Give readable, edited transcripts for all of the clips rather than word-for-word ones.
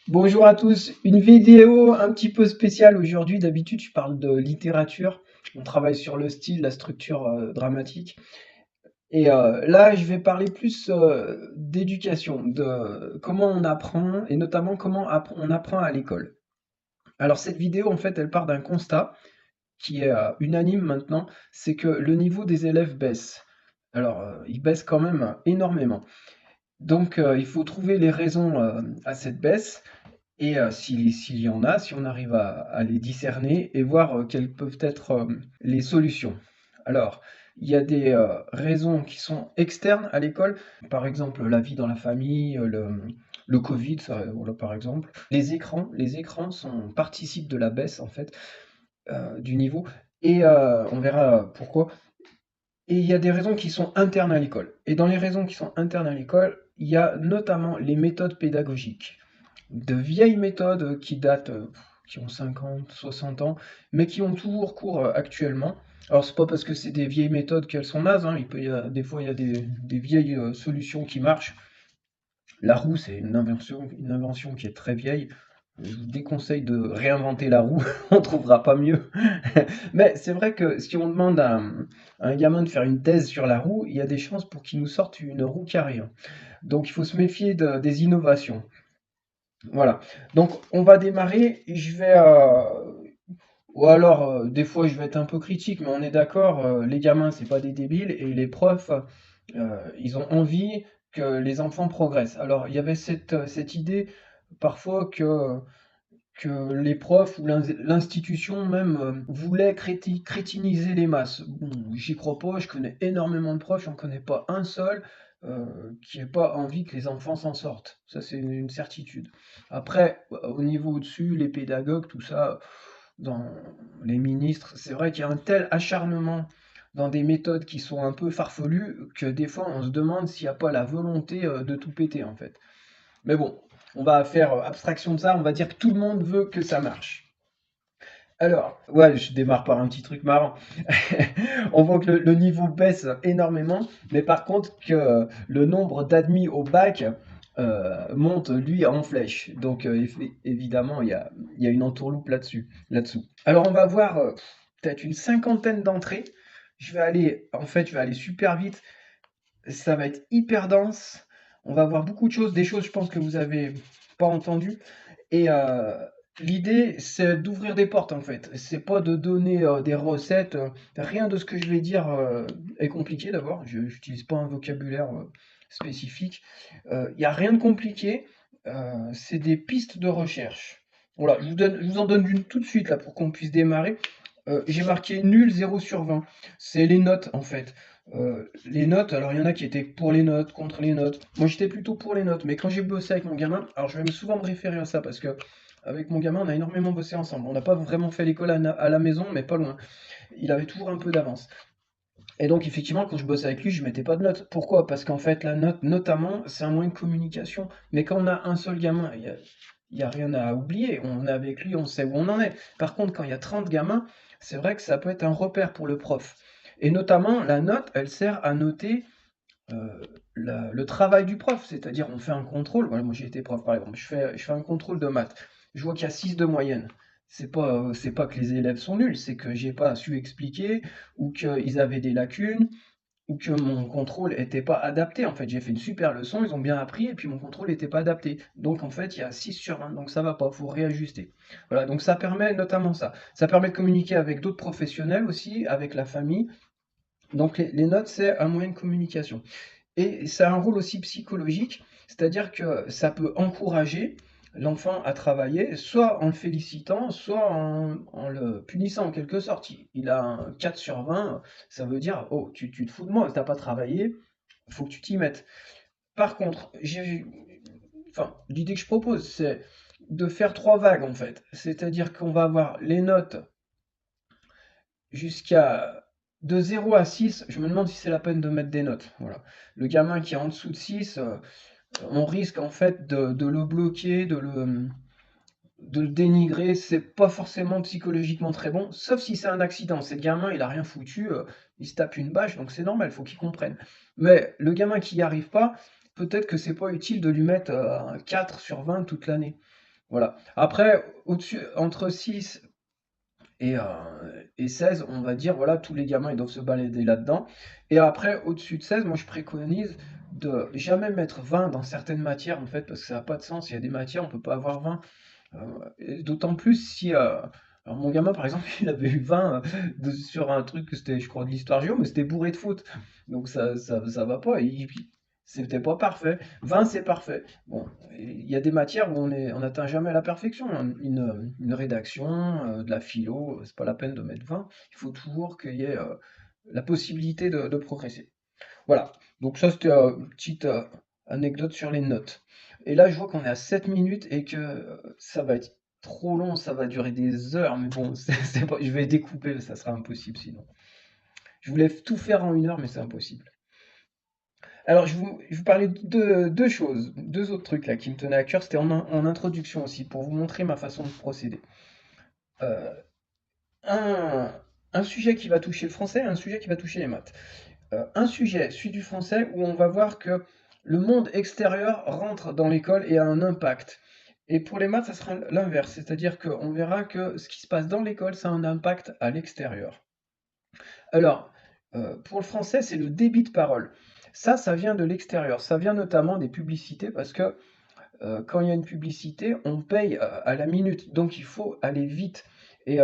Bonjour à tous, une vidéo un petit peu spéciale aujourd'hui. D'habitude, je parle de littérature. On travaille sur le style, la structure dramatique. Et là, je vais parler plus d'éducation, de comment on apprend et notamment comment on apprend à l'école. Alors cette vidéo, en fait, elle part d'un constat qui est unanime maintenant, c'est que le niveau des élèves baisse. Alors, il baisse quand même énormément. Donc, il faut trouver les raisons à cette baisse. Et s'il y en a, si on arrive à les discerner et voir quelles peuvent être les solutions. Alors, il y a des raisons qui sont externes à l'école, par exemple la vie dans la famille, le Covid, ça, voilà, par exemple. Les écrans participent de la baisse en fait du niveau et on verra pourquoi. Et il y a des raisons qui sont internes à l'école. Et dans les raisons qui sont internes à l'école, il y a notamment les méthodes pédagogiques de vieilles méthodes qui datent, qui ont 50, 60 ans, mais qui ont toujours cours actuellement. Alors c'est pas parce que c'est des vieilles méthodes qu'elles sont nazes, hein. Des fois il y a des vieilles solutions qui marchent. La roue, c'est une invention qui est très vieille. Je vous déconseille de réinventer la roue, on trouvera pas mieux. Mais c'est vrai que si on demande à un gamin de faire une thèse sur la roue, il y a des chances pour qu'il nous sorte une roue carrée, hein. Donc il faut se méfier des innovations. Voilà. Donc on va démarrer. Ou alors des fois je vais être un peu critique, mais on est d'accord. Les gamins c'est pas des débiles et les profs ils ont envie que les enfants progressent. Alors il y avait cette idée parfois que les profs ou l'institution même voulait crétiniser les masses. Bon, j'y crois pas, je connais énormément de profs, j'en connais pas un seul qui n'ait pas envie que les enfants s'en sortent. Ça, c'est une certitude. Après, au niveau au-dessus, les pédagogues, tout ça, dans les ministres, c'est vrai qu'il y a un tel acharnement dans des méthodes qui sont un peu farfelues que des fois on se demande s'il n'y a pas la volonté de tout péter en fait. Mais bon, on va faire abstraction de ça, on va dire que tout le monde veut que ça marche. Alors, ouais, je démarre par un petit truc marrant. On voit que le niveau baisse énormément, mais par contre que le nombre d'admis au bac monte lui en flèche. Donc évidemment, il y a une entourloupe là-dessous. Alors on va voir peut-être une cinquantaine d'entrées. En fait, je vais aller super vite. Ça va être hyper dense. On va voir beaucoup de choses, des choses, je pense, que vous avez pas entendues. Et l'idée, c'est d'ouvrir des portes, en fait. C'est pas de donner des recettes. Rien de ce que je vais dire est compliqué, d'abord. Je n'utilise pas un vocabulaire spécifique. Il n'y a rien de compliqué. C'est des pistes de recherche. Voilà, je vous en donne une tout de suite, là, pour qu'on puisse démarrer. J'ai marqué nul 0/20. C'est les notes en fait. Les notes, alors il y en a qui étaient pour les notes, contre les notes. Moi j'étais plutôt pour les notes, mais quand j'ai bossé avec mon gamin, alors je vais souvent me référer à ça parce que avec mon gamin on a énormément bossé ensemble. On n'a pas vraiment fait l'école à la maison, mais pas loin. Il avait toujours un peu d'avance. Et donc effectivement quand je bossais avec lui, je mettais pas de notes. Pourquoi? Parce qu'en fait la note, notamment, c'est un moyen de communication. Mais quand on a un seul gamin, il y a rien à oublier. On est avec lui, on sait où on en est. Par contre, quand il y a 30 gamins, c'est vrai que ça peut être un repère pour le prof. Et notamment, la note, elle sert à noter le travail du prof. C'est-à-dire, on fait un contrôle. Voilà, moi, j'ai été prof, par exemple. Je fais un contrôle de maths. Je vois qu'il y a 6 de moyenne. C'est pas que les élèves sont nuls, c'est que j'ai pas su expliquer, ou qu'ils avaient des lacunes, ou que mon contrôle n'était pas adapté. En fait, j'ai fait une super leçon, ils ont bien appris, et puis mon contrôle n'était pas adapté. Donc, en fait, il y a 6/20, donc ça va pas, il faut réajuster. Voilà, donc ça permet notamment ça. Ça permet de communiquer avec d'autres professionnels aussi, avec la famille. Donc, les notes, c'est un moyen de communication. Et ça a un rôle aussi psychologique, c'est-à-dire que ça peut encourager l'enfant à travailler, soit en le félicitant, soit en le punissant en quelque sorte. Il a un 4/20, ça veut dire, oh, tu te fous de moi, t'as pas travaillé, il faut que tu t'y mettes. Par contre, l'idée que je propose, c'est de faire 3 vagues en fait. C'est-à-dire qu'on va avoir les notes jusqu'à de 0 à 6. Je me demande si c'est la peine de mettre des notes. Voilà. Le gamin qui est en dessous de 6, on risque en fait de le bloquer, de le dénigrer. C'est pas forcément psychologiquement très bon, sauf si c'est un accident. C'est le gamin, il a rien foutu, il se tape une bâche, donc c'est normal, il faut qu'il comprenne. Mais le gamin qui n'y arrive pas, peut-être que c'est pas utile de lui mettre un 4/20 toute l'année. Voilà. Après, au-dessus, entre 6 et, 16, on va dire, voilà, tous les gamins, ils doivent se balader là-dedans. Et après, au-dessus de 16, moi, je préconise de jamais mettre 20 dans certaines matières, en fait, parce que ça n'a pas de sens. Il y a des matières, on peut pas avoir 20. Et d'autant plus si, alors mon gamin, par exemple, il avait eu 20 sur un truc, c'était, je crois, de l'histoire géo, mais c'était bourré de fautes. Donc ça va pas. C'était pas parfait. 20, c'est parfait. Bon, il y a des matières où on n'atteint jamais la perfection, hein. Une rédaction, de la philo, c'est pas la peine de mettre 20. Il faut toujours qu'il y ait la possibilité de progresser. Voilà. Donc ça, c'était une petite anecdote sur les notes. Et là, je vois qu'on est à 7 minutes et que ça va être trop long, ça va durer des heures, mais bon, je vais découper, ça sera impossible sinon. Je voulais tout faire en 1 heure, mais c'est impossible. Alors, je vous parlais de deux choses, deux autres trucs là qui me tenaient à cœur, c'était en introduction aussi, pour vous montrer ma façon de procéder. Euh, un, un sujet qui va toucher le français et un sujet qui va toucher les maths. Un sujet, celui du français, où on va voir que le monde extérieur rentre dans l'école et a un impact. Et pour les maths, ça sera l'inverse, c'est-à-dire qu'on verra que ce qui se passe dans l'école, ça a un impact à l'extérieur. Alors, pour le français, c'est le débit de parole. Ça vient de l'extérieur. Ça vient notamment des publicités parce que quand il y a une publicité, on paye à la minute. Donc il faut aller vite. Et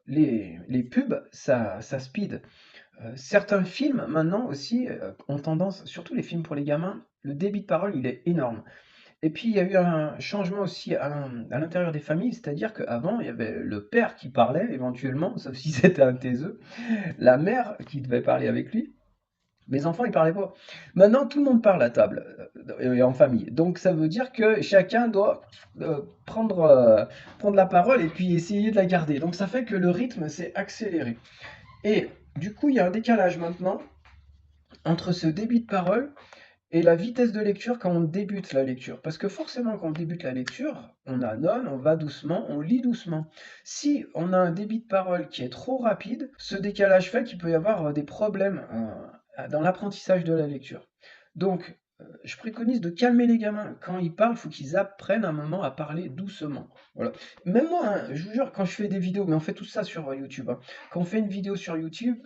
les pubs, ça speed. Certains films maintenant aussi ont tendance, surtout les films pour les gamins, le débit de parole il est énorme. Et puis il y a eu un changement aussi à l'intérieur des familles, c'est-à-dire qu'avant il y avait le père qui parlait éventuellement, sauf si c'était un taiseux, la mère qui devait parler avec lui. Mes enfants, ils parlaient pas. Maintenant, tout le monde parle à table et en famille. Donc, ça veut dire que chacun doit prendre la parole et puis essayer de la garder. Donc, ça fait que le rythme s'est accéléré. Et du coup, il y a un décalage maintenant entre ce débit de parole et la vitesse de lecture quand on débute la lecture. Parce que forcément, quand on débute la lecture, on annonce, on va doucement, on lit doucement. Si on a un débit de parole qui est trop rapide, ce décalage fait qu'il peut y avoir des problèmes dans l'apprentissage de la lecture. Donc, je préconise de calmer les gamins. Quand ils parlent, il faut qu'ils apprennent un moment à parler doucement. Voilà. Même moi, hein, je vous jure, quand je fais des vidéos, mais on fait tout ça sur YouTube, hein. Quand on fait une vidéo sur YouTube,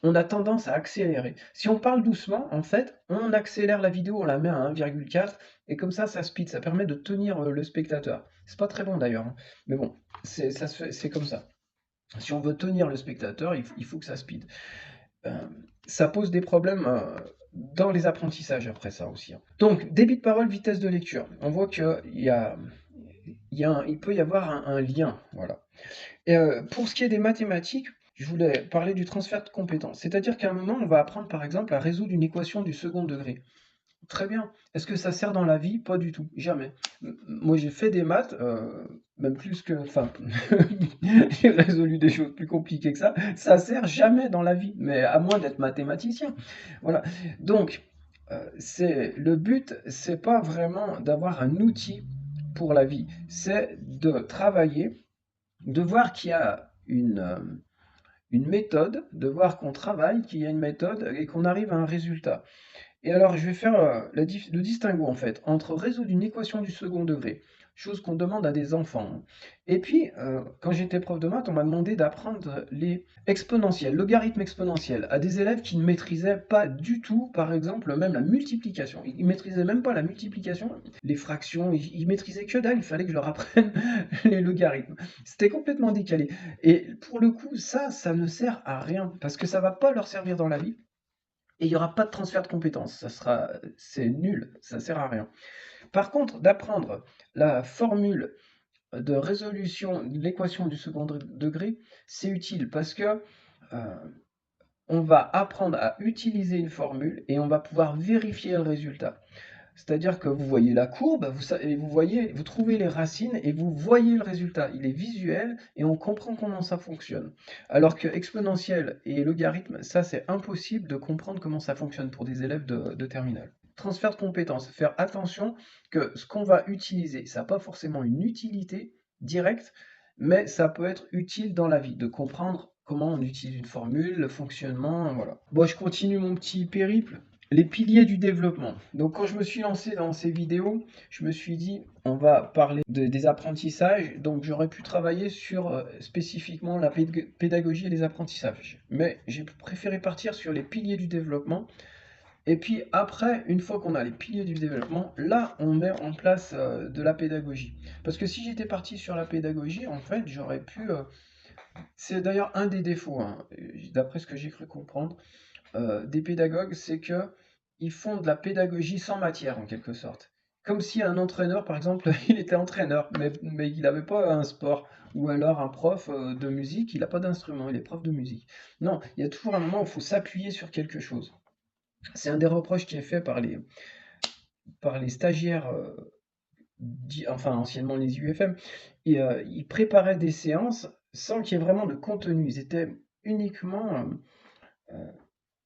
on a tendance à accélérer. Si on parle doucement, en fait, on accélère la vidéo, on la met à 1,4, et comme ça speed, ça permet de tenir le spectateur. C'est pas très bon d'ailleurs, hein, mais bon, c'est comme ça. Si on veut tenir le spectateur, il faut que ça speed. Euh, Ça pose des problèmes dans les apprentissages après ça aussi, hein. Donc, débit de parole, vitesse de lecture. On voit il peut y avoir un lien, voilà. Et pour ce qui est des mathématiques, je voulais parler du transfert de compétences. C'est-à-dire qu'à un moment, on va apprendre par exemple à résoudre une équation du second degré. Très bien. Est-ce que ça sert dans la vie? Pas du tout, jamais. Moi, j'ai fait des maths, même plus que, enfin, j'ai résolu des choses plus compliquées que ça. Ça sert jamais dans la vie, mais à moins d'être mathématicien. Voilà. Donc, le but, c'est pas vraiment d'avoir un outil pour la vie, c'est de travailler, de voir qu'il y a une méthode, de voir qu'on travaille, qu'il y a une méthode et qu'on arrive à un résultat. Et alors, je vais faire le distinguo en fait entre résoudre une équation du second degré, chose qu'on demande à des enfants, hein. Et puis, quand j'étais prof de maths, on m'a demandé d'apprendre les exponentiels, logarithmes exponentiels, à des élèves qui ne maîtrisaient pas du tout, par exemple, même la multiplication. Ils ne maîtrisaient même pas la multiplication, les fractions, ils maîtrisaient que dalle, il fallait que je leur apprenne les logarithmes. C'était complètement décalé. Et pour le coup, ça ne sert à rien, parce que ça va pas leur servir dans la vie. Et il n'y aura pas de transfert de compétences. C'est nul, ça sert à rien. Par contre, d'apprendre la formule de résolution de l'équation du second degré, c'est utile parce que euh, on va apprendre à utiliser une formule et on va pouvoir vérifier le résultat. C'est-à-dire que vous voyez la courbe, vous trouvez les racines et vous voyez le résultat. Il est visuel et on comprend comment ça fonctionne. Alors que exponentiel et logarithme, ça c'est impossible de comprendre comment ça fonctionne pour des élèves de terminale. Transfert de compétences, faire attention que ce qu'on va utiliser, ça n'a pas forcément une utilité directe, mais ça peut être utile dans la vie, de comprendre comment on utilise une formule, le fonctionnement, voilà. Bon, je continue mon petit périple. Les piliers du développement. Donc quand je me suis lancé dans ces vidéos, je me suis dit, on va parler des apprentissages. Donc j'aurais pu travailler sur spécifiquement la pédagogie et les apprentissages. Mais j'ai préféré partir sur les piliers du développement. Et puis après, une fois qu'on a les piliers du développement, là, on met en place de la pédagogie. Parce que si j'étais parti sur la pédagogie, en fait, j'aurais pu... c'est d'ailleurs un des défauts, hein, d'après ce que j'ai cru comprendre, des pédagogues, c'est que ils font de la pédagogie sans matière, en quelque sorte. Comme si un entraîneur, par exemple, il était entraîneur, mais il n'avait pas un sport. Ou alors un prof de musique, il n'a pas d'instrument, il est prof de musique. Non, il y a toujours un moment où il faut s'appuyer sur quelque chose. C'est un des reproches qui est fait par les stagiaires, enfin anciennement les UFM, et ils préparaient des séances sans qu'il y ait vraiment de contenu. Ils étaient uniquement, euh,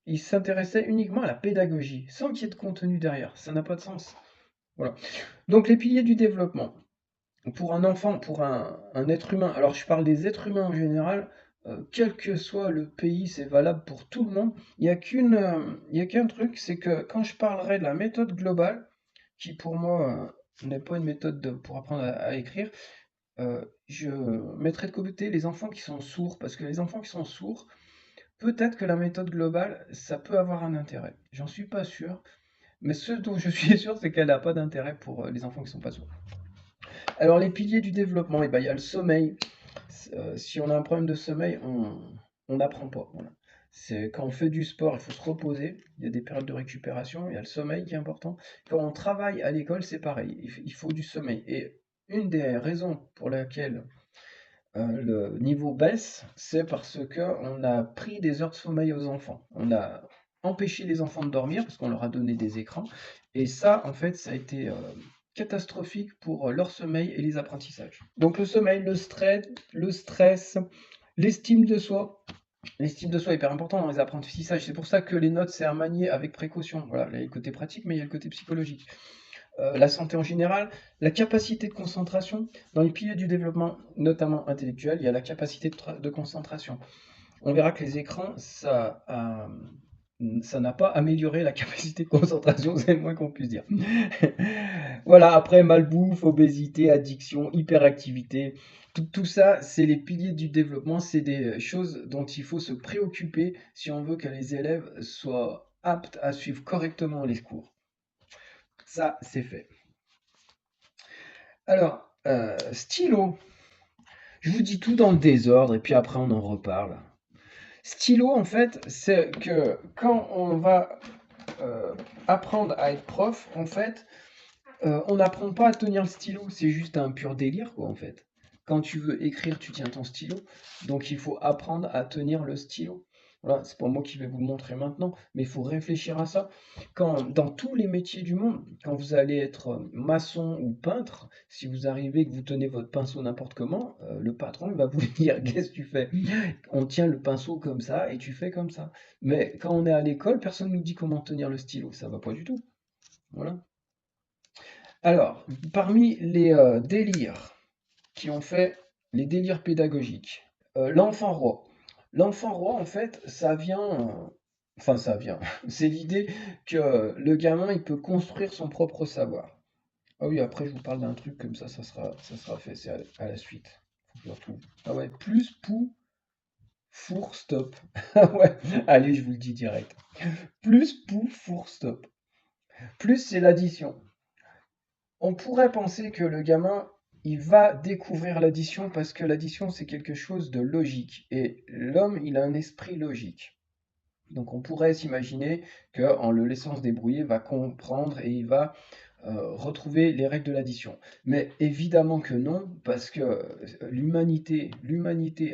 ils s'intéressaient uniquement à la pédagogie, sans qu'il y ait de contenu derrière. Ça n'a pas de sens. Voilà. Donc les piliers du développement. Pour un enfant, pour un être humain, alors je parle des êtres humains en général, quel que soit le pays, c'est valable pour tout le monde. Il y a qu'un truc, c'est que quand je parlerai de la méthode globale, qui pour moi n'est pas une méthode pour apprendre à écrire, je mettrai de côté les enfants qui sont sourds, parce que les enfants qui sont sourds, peut-être que la méthode globale, ça peut avoir un intérêt. J'en suis pas sûr, mais ce dont je suis sûr, c'est qu'elle n'a pas d'intérêt pour les enfants qui sont pas sourds. Alors les piliers du développement, eh ben, il y a le sommeil. Si on a un problème de sommeil, on n'apprend pas. Voilà. C'est quand on fait du sport, il faut se reposer. Il y a des périodes de récupération. Il y a le sommeil qui est important. Quand on travaille à l'école, c'est pareil. Il faut du sommeil. Et une des raisons pour laquelle le niveau baisse, c'est parce que on a pris des heures de sommeil aux enfants. On a empêché les enfants de dormir parce qu'on leur a donné des écrans. Et ça, en fait, ça a été catastrophique pour leur sommeil et les apprentissages. Donc le sommeil, le stress, l'estime de soi. L'estime de soi est hyper important dans les apprentissages. C'est pour ça que les notes, c'est à manier avec précaution. Voilà, il y a le côté pratique, mais il y a le côté psychologique. La santé en général, la capacité de concentration. Dans les piliers du développement, notamment intellectuel, il y a la capacité de concentration. On verra que les écrans, ça n'a pas amélioré la capacité de concentration, c'est le moins qu'on puisse dire. Voilà, après malbouffe, obésité, addiction, hyperactivité, tout ça, c'est les piliers du développement, c'est des choses dont il faut se préoccuper si on veut que les élèves soient aptes à suivre correctement les cours. Ça, c'est fait. Alors, stylo, je vous dis tout dans le désordre et puis après on en reparle. Stylo, en fait, c'est que quand on va apprendre à être prof, en fait, on n'apprend pas à tenir le stylo, c'est juste un pur délire, quoi, en fait. Quand tu veux écrire, tu tiens ton stylo, donc il faut apprendre à tenir le stylo. Voilà, c'est pas moi qui vais vous le montrer maintenant, mais il faut réfléchir à ça. Dans tous les métiers du monde, quand vous allez être maçon ou peintre, si vous arrivez que vous tenez votre pinceau n'importe comment, le patron il va vous dire qu'est-ce que tu fais? On tient le pinceau comme ça et tu fais comme ça. Mais quand on est à l'école, personne ne nous dit comment tenir le stylo, ça va pas du tout. Voilà. Alors, parmi les délires qui ont fait les délires pédagogiques, l'enfant roi. L'enfant roi, en fait, ça vient, enfin ça vient, c'est l'idée que le gamin, il peut construire son propre savoir. Ah oui, après je vous parle d'un truc comme ça sera fait, c'est à la suite. Faut que je le retrouve. Ah ouais, plus pou, four, stop. Ah ouais, allez, je vous le dis direct. Plus pou, four, stop. Plus c'est l'addition. On pourrait penser que le gamin, il va découvrir l'addition parce que l'addition, c'est quelque chose de logique. Et l'homme, il a un esprit logique. Donc on pourrait s'imaginer qu'en le laissant se débrouiller, il va comprendre et il va retrouver les règles de l'addition. Mais évidemment que non, parce que l'humanité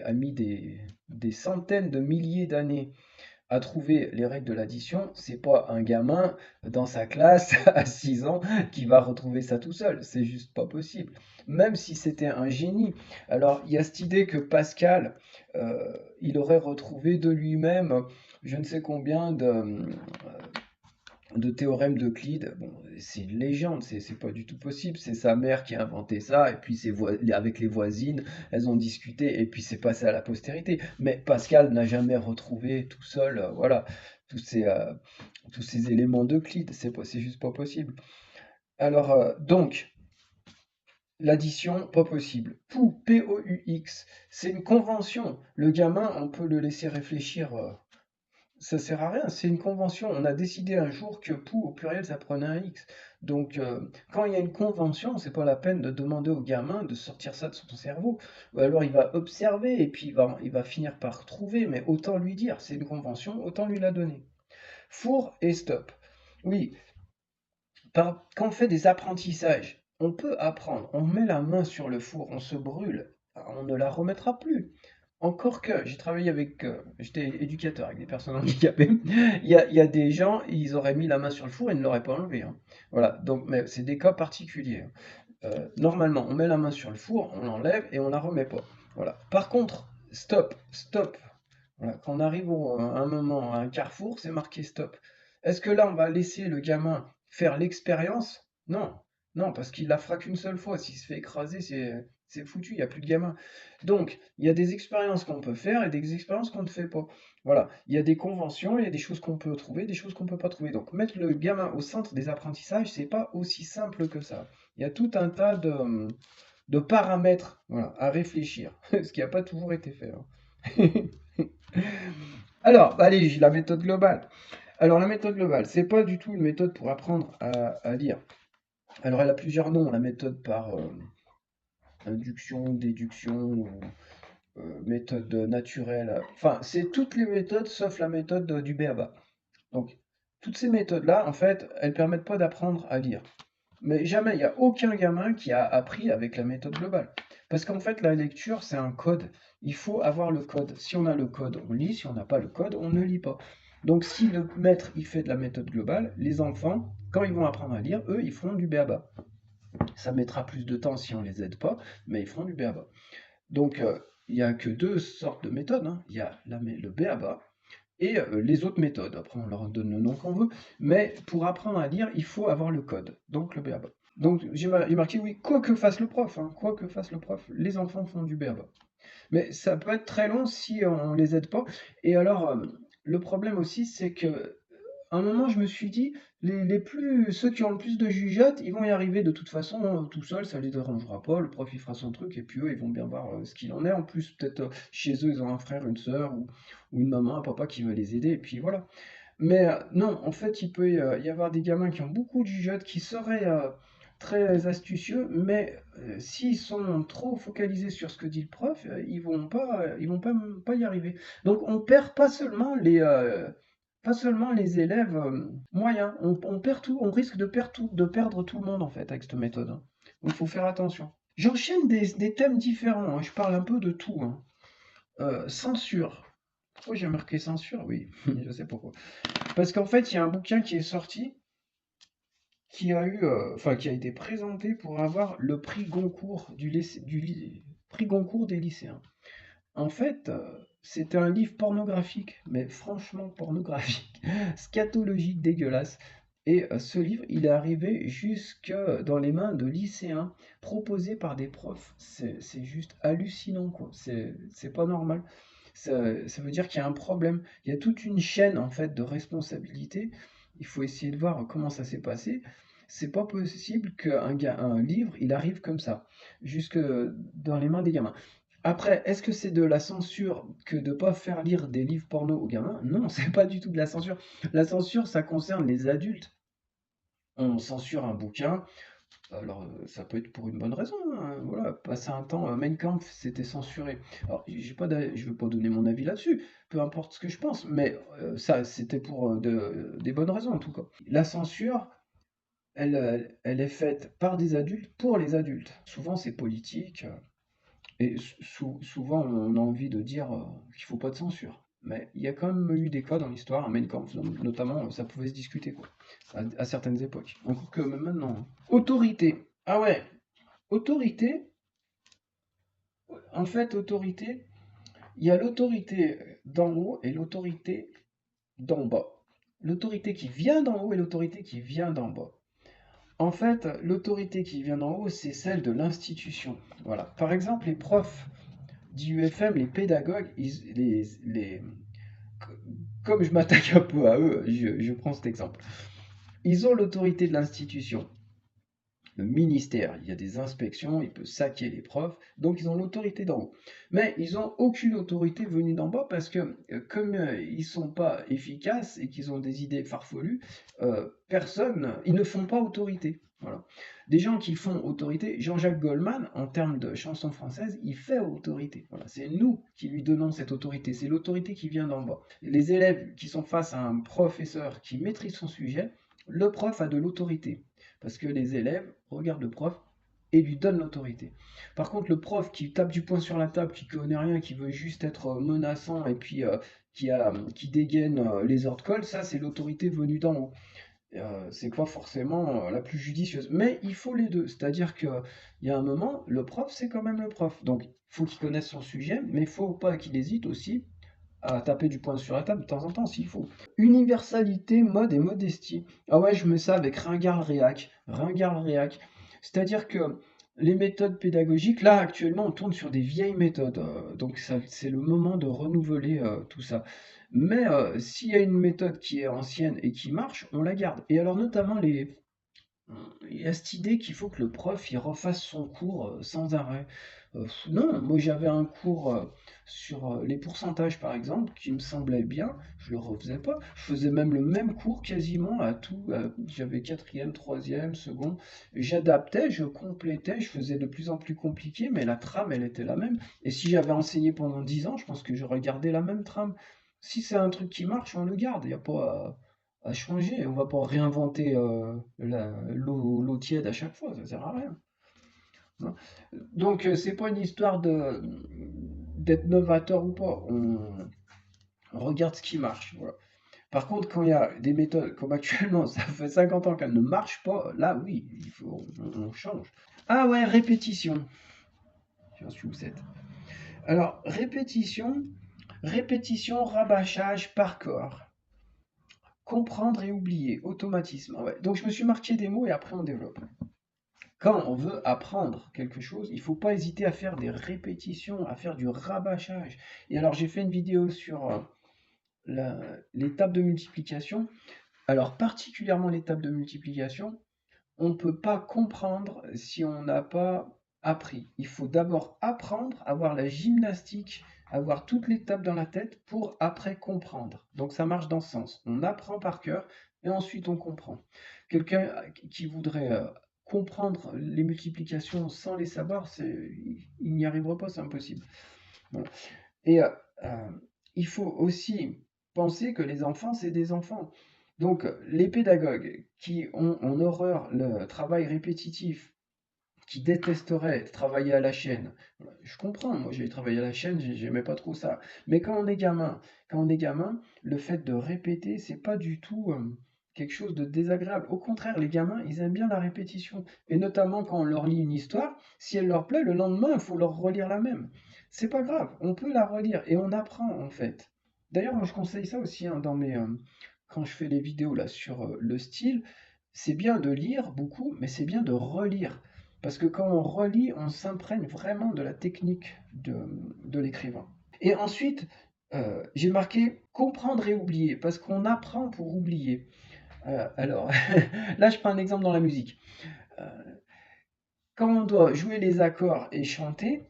a mis des centaines de milliers d'années à trouver les règles de l'addition, c'est pas un gamin dans sa classe à 6 ans qui va retrouver ça tout seul. C'est juste pas possible. Même si c'était un génie. Alors, il y a cette idée que Pascal, il aurait retrouvé de lui-même je ne sais combien de théorème d'Euclide. Bon, c'est une légende, c'est pas du tout possible. C'est sa mère qui a inventé ça, et puis avec les voisines, elles ont discuté, et puis c'est passé à la postérité. Mais Pascal n'a jamais retrouvé tout seul, voilà, tous ces, euh, tous ces éléments d'Euclide. C'est juste pas possible. Alors, donc, l'addition, pas possible. Pou, P-O-U-X, c'est une convention. Le gamin, on peut le laisser réfléchir. Ça sert à rien, c'est une convention. On a décidé un jour que pou au pluriel ça prenait un x. Donc quand il y a une convention, c'est pas la peine de demander au gamin de sortir ça de son cerveau. Ou alors il va observer et puis il va finir par trouver, mais autant lui dire, c'est une convention, autant lui la donner. Four et stop. Oui, quand on fait des apprentissages, on peut apprendre, on met la main sur le four, on se brûle, on ne la remettra plus. Encore que j'ai travaillé avec, j'étais éducateur avec des personnes handicapées, il y a des gens, ils auraient mis la main sur le four et ne l'auraient pas enlevé, hein. Voilà, donc, mais c'est des cas particuliers, hein. Normalement, on met la main sur le four, on l'enlève et on la remet pas. Voilà. Par contre, stop, stop. Voilà. Quand on arrive à un moment, à un carrefour, c'est marqué stop. Est-ce que là, on va laisser le gamin faire l'expérience? Non, non, parce qu'il la fera qu'une seule fois. S'il se fait écraser, c'est foutu, il n'y a plus de gamin. Donc, il y a des expériences qu'on peut faire et des expériences qu'on ne fait pas. Voilà, il y a des conventions, il y a des choses qu'on peut trouver, des choses qu'on ne peut pas trouver. Donc, mettre le gamin au centre des apprentissages, c'est pas aussi simple que ça. Il y a tout un tas de paramètres, voilà, à réfléchir, ce qui n'a pas toujours été fait, hein. Alors, allez, j'ai la méthode globale. Alors, la méthode globale, c'est pas du tout une méthode pour apprendre à lire. Alors, elle a plusieurs noms, la méthode par induction, déduction, ou méthode naturelle. Enfin, c'est toutes les méthodes sauf la méthode du b.a.-ba. Donc, toutes ces méthodes-là, en fait, elles permettent pas d'apprendre à lire. Mais jamais, il n'y a aucun gamin qui a appris avec la méthode globale. Parce qu'en fait, la lecture, c'est un code. Il faut avoir le code. Si on a le code, on lit. Si on n'a pas le code, on ne lit pas. Donc, si le maître, il fait de la méthode globale, les enfants, quand ils vont apprendre à lire, eux, ils feront du b.a.-ba. Ça mettra plus de temps si on les aide pas, mais ils feront du b.a.-ba. Donc, il n'y a que deux sortes de méthodes, hein. Il y a le b.a.-ba et les autres méthodes. Après, on leur donne le nom qu'on veut. Mais pour apprendre à lire, il faut avoir le code. Donc, le b.a.-ba. Donc, j'ai marqué, oui, quoi que fasse le prof, hein, quoi que fasse le prof, les enfants font du b.a.-ba. Mais ça peut être très long si on les aide pas. Et alors, le problème aussi, c'est que à un moment, je me suis dit, ceux qui ont le plus de jugeote, ils vont y arriver de toute façon, tout seuls, ça les dérangera pas. Le prof, il fera son truc, et puis eux, ils vont bien voir ce qu'il en est. En plus, peut-être chez eux, ils ont un frère, une sœur, ou une maman, un papa qui va les aider, et puis voilà. Mais non, en fait, il peut y avoir des gamins qui ont beaucoup de jugeote, qui seraient très astucieux, mais s'ils sont trop focalisés sur ce que dit le prof, ils vont pas y arriver. Donc on perd pas seulement les élèves moyens, on perd tout, on risque de perdre tout le monde en fait avec cette méthode, hein. Donc il faut faire attention. J'enchaîne des thèmes différents, hein. Je parle un peu de tout, hein. Censure. Pourquoi j'ai marqué censure? Oui, je sais pourquoi. Parce qu'en fait, il y a un bouquin qui est sorti, qui a été présenté pour avoir le prix Goncourt prix Goncourt des lycéens. En fait, c'était un livre pornographique, mais franchement pornographique, scatologique, dégueulasse. Et ce livre, il est arrivé jusque dans les mains de lycéens, proposés par des profs. C'est juste hallucinant, quoi. C'est pas normal. Ça veut dire qu'il y a un problème. Il y a toute une chaîne, en fait, de responsabilité. Il faut essayer de voir comment ça s'est passé. C'est pas possible un livre, il arrive comme ça, jusque dans les mains des gamins. Après, est-ce que c'est de la censure que de ne pas faire lire des livres porno aux gamins? Non, c'est pas du tout de la censure. La censure, ça concerne les adultes. On censure un bouquin, alors ça peut être pour une bonne raison, hein. Voilà, passer un temps, Mein Kampf, c'était censuré. Alors, je ne veux pas donner mon avis là-dessus, peu importe ce que je pense, mais ça, c'était pour des bonnes raisons en tout cas. La censure, elle est faite par des adultes pour les adultes. Souvent, c'est politique. Et souvent, on a envie de dire qu'il ne faut pas de censure. Mais il y a quand même eu des cas dans l'histoire, à Mein Kampf, notamment, ça pouvait se discuter, quoi, à certaines époques. Encore que même maintenant, hein. Autorité. Ah ouais, autorité, en fait, autorité, il y a l'autorité d'en haut et l'autorité d'en bas. l'autorité qui vient d'en haut et l'autorité qui vient d'en bas. En fait, l'autorité qui vient d'en haut, c'est celle de l'institution. Voilà. Par exemple, les profs d'IUFM, les pédagogues, comme je m'attaque un peu à eux, je prends cet exemple. Ils ont l'autorité de l'institution. Le ministère, il y a des inspections, il peut saquer les profs, donc ils ont l'autorité d'en haut. Mais ils n'ont aucune autorité venue d'en bas parce que comme ils ne sont pas efficaces et qu'ils ont des idées farfelues, ils ne font pas autorité. Voilà. Des gens qui font autorité, Jean-Jacques Goldman, en termes de chanson française, il fait autorité. Voilà. C'est nous qui lui donnons cette autorité, c'est l'autorité qui vient d'en bas. Les élèves qui sont face à un professeur qui maîtrise son sujet, le prof a de l'autorité. Parce que les élèves regardent le prof et lui donnent l'autorité. Par contre, le prof qui tape du poing sur la table, qui connaît rien, qui veut juste être menaçant et puis qui dégaine les ordres cols, ça c'est l'autorité venue d'en haut. C'est pas forcément la plus judicieuse. Mais il faut les deux. C'est-à-dire qu'il y a un moment, le prof c'est quand même le prof. Donc il faut qu'il connaisse son sujet, mais il faut pas qu'il hésite aussi à taper du poing sur la table de temps en temps s'il faut. Universalité, mode et modestie. Ah ouais, je mets ça avec ringard réac. Ringard réac. C'est-à-dire que les méthodes pédagogiques, là actuellement, on tourne sur des vieilles méthodes. Donc c'est le moment de renouveler tout ça. Mais s'il y a une méthode qui est ancienne et qui marche, on la garde. Et alors notamment il y a cette idée qu'il faut que le prof il refasse son cours sans arrêt. Non, moi j'avais un cours sur les pourcentages par exemple qui me semblait bien, je le refaisais pas. Je faisais même le même cours quasiment à tout. J'avais quatrième, troisième, second. J'adaptais, je complétais, je faisais de plus en plus compliqué, mais la trame elle était la même. Et si j'avais enseigné pendant 10 ans, je pense que j'aurais gardé la même trame. Si c'est un truc qui marche, on le garde. Il n'y a pas à changer. On va pas réinventer l'eau tiède à chaque fois, ça sert à rien. Hein. Donc c'est pas une histoire de d'être novateur ou pas. On regarde ce qui marche. Voilà. Par contre, quand il y a des méthodes comme actuellement, ça fait 50 ans qu'elles ne marchent pas, là oui, on change. Ah ouais, répétition. J'en suis où c'est. Alors, répétition, rabâchage par corps. Comprendre et oublier, automatisme. Ah ouais. Donc je me suis marqué des mots et après on développe. Quand on veut apprendre quelque chose, il ne faut pas hésiter à faire des répétitions, à faire du rabâchage. Et alors j'ai fait une vidéo sur l'étape de multiplication. Alors particulièrement l'étape de multiplication, on ne peut pas comprendre si on n'a pas appris. Il faut d'abord apprendre, avoir la gymnastique, avoir toute l'étape dans la tête pour après comprendre. Donc ça marche dans ce sens. On apprend par cœur et ensuite on comprend. Quelqu'un qui voudrait comprendre les multiplications sans les savoir, il n'y arrivera pas, c'est impossible. Voilà. Et euh, il faut aussi penser que les enfants, c'est des enfants. Donc, les pédagogues qui ont en horreur le travail répétitif, qui détesteraient travailler à la chaîne, voilà, je comprends, moi j'ai travaillé à la chaîne, j'aimais pas trop ça. Mais quand on est gamin, le fait de répéter, c'est pas du tout quelque chose de désagréable. Au contraire, les gamins, ils aiment bien la répétition. Et notamment quand on leur lit une histoire, si elle leur plaît, le lendemain, il faut leur relire la même. C'est pas grave, on peut la relire et on apprend en fait. D'ailleurs, moi je conseille ça aussi hein, quand je fais les vidéos là sur le style, c'est bien de lire beaucoup, mais c'est bien de relire. Parce que quand on relit, on s'imprègne vraiment de la technique de l'écrivain. Et ensuite, j'ai marqué comprendre et oublier, parce qu'on apprend pour oublier. Alors, là, je prends un exemple dans la musique. Euh, Quand on doit jouer les accords et chanter,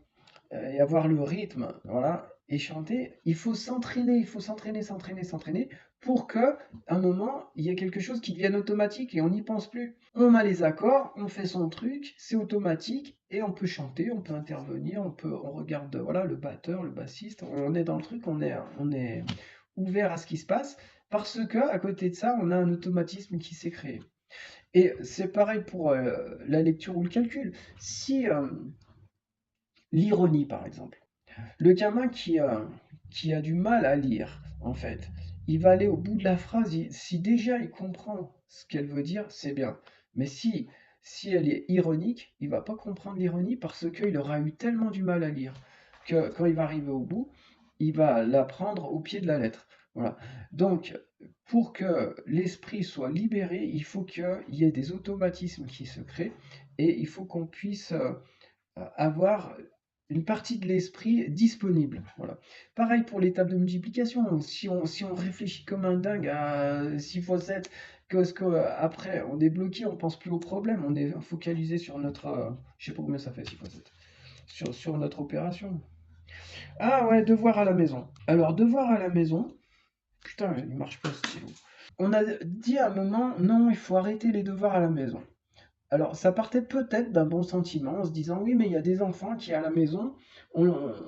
et avoir le rythme, voilà, et chanter, il faut s'entraîner, s'entraîner, pour que, un moment, il y ait quelque chose qui devienne automatique et on n'y pense plus. On a les accords, on fait son truc, c'est automatique et on peut chanter, on peut intervenir, on regarde, voilà, le batteur, le bassiste, on est dans le truc, on est ouvert à ce qui se passe parce que, à côté de ça, on a un automatisme qui s'est créé. Et c'est pareil pour la lecture ou le calcul. Si l'ironie, par exemple. Le gamin qui a du mal à lire, en fait, il va aller au bout de la phrase. Si déjà il comprend ce qu'elle veut dire, c'est bien. Mais si elle est ironique, il va pas comprendre l'ironie parce qu'il aura eu tellement du mal à lire que quand il va arriver au bout, il va l'apprendre au pied de la lettre. Voilà. Donc, pour que l'esprit soit libéré, il faut qu'il y ait des automatismes qui se créent et il faut qu'on puisse avoir une partie de l'esprit disponible. Voilà. Pareil pour les tables de multiplication. Si on réfléchit comme un dingue à 6 fois 7, après on est bloqué, on pense plus au problème, on est focalisé sur notre. Je sais pas combien ça fait 6 fois 7. Sur notre opération. Ah ouais, devoir à la maison. Alors, devoir à la maison. Putain, il marche pas ce stylo. On a dit à un moment, non, il faut arrêter les devoirs à la maison. Alors, ça partait peut-être d'un bon sentiment, en se disant, oui, mais il y a des enfants qui, à la maison,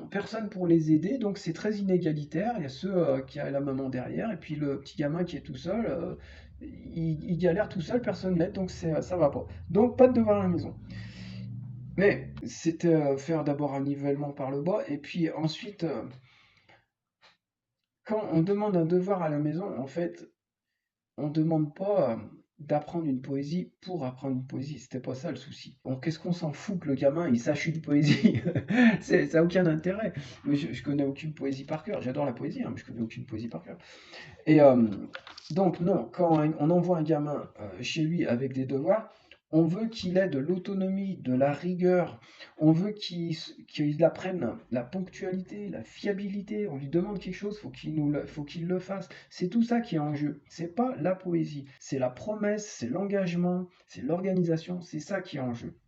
personne pour les aider, donc c'est très inégalitaire. Il y a ceux qui a la maman derrière, et puis le petit gamin qui est tout seul, il galère tout seul, personne l'aide, donc ça va pas. Donc, pas de devoir à la maison. Mais c'était faire d'abord un nivellement par le bas, et puis ensuite, quand on demande un devoir à la maison, en fait, on ne demande pas d'apprendre une poésie pour apprendre une poésie. C'était pas ça le souci. Qu'est-ce qu'on s'en fout que le gamin il sache une poésie? Ça n'a aucun intérêt. Mais je connais aucune poésie par cœur. J'adore la poésie, hein, mais je connais aucune poésie par cœur. Et donc, non, quand on envoie un gamin chez lui avec des devoirs, on veut qu'il ait de l'autonomie, de la rigueur, on veut qu'il apprenne la ponctualité, la fiabilité. On lui demande quelque chose, faut qu'il le fasse. C'est tout ça qui est en jeu. C'est pas la poésie, c'est la promesse, c'est l'engagement, c'est l'organisation, c'est ça qui est en jeu.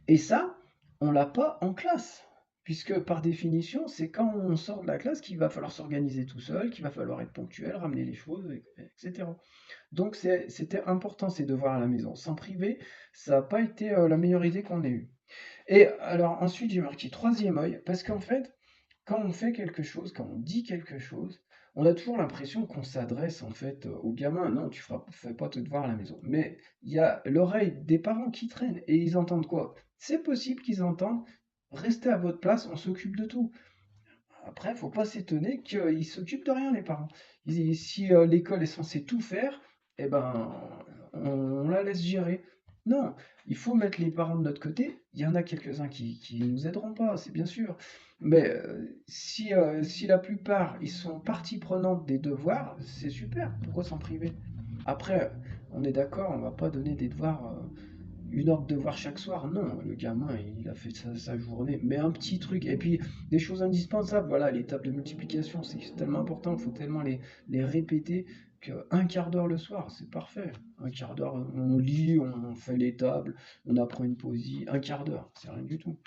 Et ça, on l'a pas en classe. Puisque par définition, c'est quand on sort de la classe qu'il va falloir s'organiser tout seul, qu'il va falloir être ponctuel, ramener les choses, etc. Donc c'était important ces devoirs à la maison. S'en priver, ça n'a pas été la meilleure idée qu'on ait eue. Et alors ensuite j'ai marqué troisième œil, parce qu'en fait, quand on fait quelque chose, quand on dit quelque chose, on a toujours l'impression qu'on s'adresse en fait aux gamins. Non, fais pas tes devoirs à la maison. Mais il y a l'oreille des parents qui traîne et ils entendent quoi? C'est possible qu'ils entendent restez à votre place, on s'occupe de tout. Après, faut pas s'étonner qu'ils s'occupent de rien, les parents. Si l'école est censée tout faire, eh ben, on la laisse gérer. Non, il faut mettre les parents de notre côté. Il y en a quelques-uns qui nous aideront pas, c'est bien sûr. Mais si la plupart, ils sont partie prenante des devoirs, c'est super. Pourquoi s'en priver? Après, on est d'accord, on va pas donner des devoirs une heure de devoir chaque soir, non, le gamin, il a fait sa journée, mais un petit truc, et puis des choses indispensables, voilà, les tables de multiplication, c'est tellement important, il faut tellement les répéter, qu'un quart d'heure le soir, c'est parfait. Un quart d'heure, on lit, on fait les tables, on apprend une poésie, un quart d'heure, c'est rien du tout.